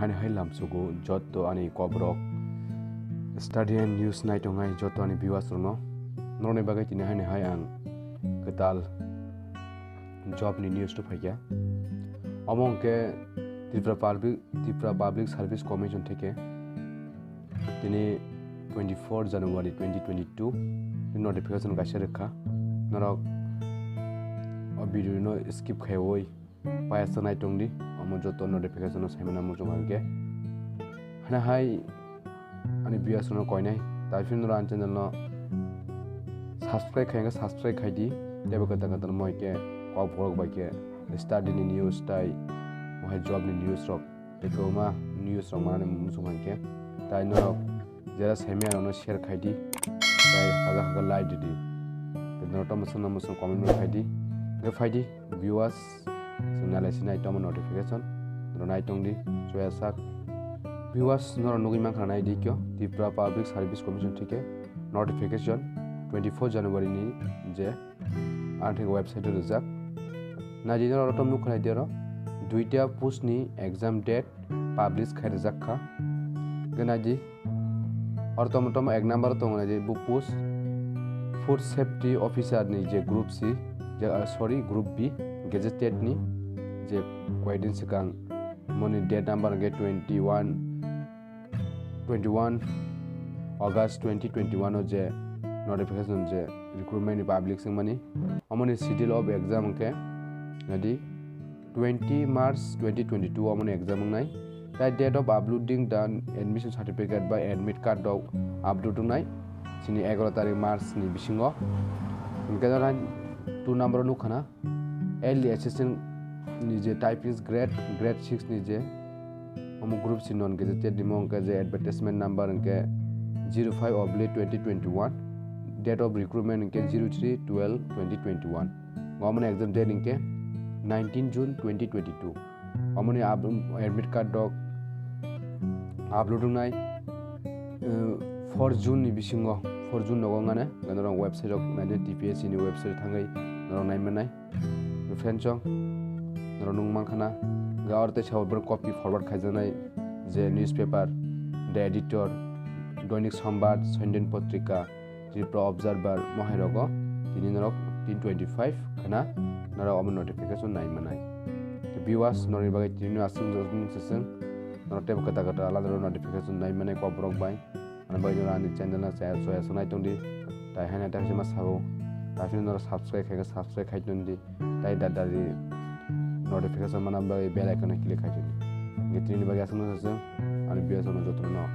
hani hai lamsugo jotto ani kobrok study and news night ongai jotto ani viewers no norne bagai tini hani hai ang ketal job ni news to phaiya among ke Tripura Public Service Commission থেকে তিনি 24 January 2022 notification কাছে রেখা নরক video skip খাইওই পায়াসা নাই টংদি আমো যত notification সাইমনা মুজমালকে হানা হাই আনি বিয়াসনো কয়নাই তাইফিন run channel ন subscribe খাইগা subscribe খাইদি দেব কথা কথা মইকে কক ভরক বাইকে স্টাডি নি নিউজ তাই মহাই জব নি নিউজ রক দেখোমা নিউজ রক মানে মুজমালকে তাই নরক যারা সাইমিয়া ন শেয়ার খাইদি তাই হাগা হাগা লাইক দিদি নরটা মুসন কমেন্ট খাইদি ফাইদি ভিউয়ার্স নালাইছি নাই তো নোটিফিকেশন নাই টংদি জয়াসাক ভিউয়ার্স নর নগি মান খানাই দি কিয় ত্রিপুরা পাবলিক সার্ভিস কমিশন থেকে নোটিফিকেশন 24 জানুয়ারি নি যে আর্থিক ওয়েবসাইটে রেজাক না দিনৰ অটম নুখ খাই দিৰ দুইটা পোস্ট নি एग्जाम ডেট পাবলিশ খাই রেজাক খা গনাজি অর্থমতম এক নাম্বার তো মানে যে বু পোস্ট ফুড সেফটি অফিসার নি যে group C group B gazetted ni je koidin sikang moni date number ge 21 August 2021 o je notification je recruitment public sing mani amoni schedule of exam ke nadi 20 March 2022 amoni exam nai that date of uploading done admission certificate by admit card dog upload nai sini 11 tarik March ni bisingo ngadaran 2 number nu khana LD-Asst নিজে typing grade 6 নিজে আমু group C non gazetted ডিমং কে যে advertisement number কে 05/2021 date of recruitment কে 03/12/2021 গমন exam date কে 19 June 2022 আমনি অ্যাডমিট কার্ড ডক আপলোডিং নাই 4 জুন নি বিসিং 4 জুন নগঙ্গানে গনরং ওয়েবসাইট অফ মানে TPSC নি ওয়েবসাইট থাঙ্গাই নরং নাইমানাই ফ্রেন্ডসং নরনুং মানখানা গাওরতে ছাওবার কপি ফরওয়ার্ড খাইজানাই যে নিউজপেপার দ্য এডিটর দৈনিক সংবাদ সন্দেন পত্রিকা ত্রিপুরা অবজারভার মহাইরগ তিনি নরক 325 খানা নরক অম নোটিফিকেশন নাই মানাই ভিউয়ার্স নরির বাগে তিনি আসুন জসমিন সেশন নরতে কথা কথা আলাদা নোটিফিকেশন নাই মানাই কবরক বাই মানে বাই নরানি চ্যানেল না চায় সয়া সনাই টংদি তাই হানা তাই মা সাবো তাফিন নর সাবস্ক্রাইব খাইটনদি তাই দাদারি notification mana bel icon click খাইটনি গেটনি বাগে আসুন আছে আর বিয়াস অনু যত্ন নাও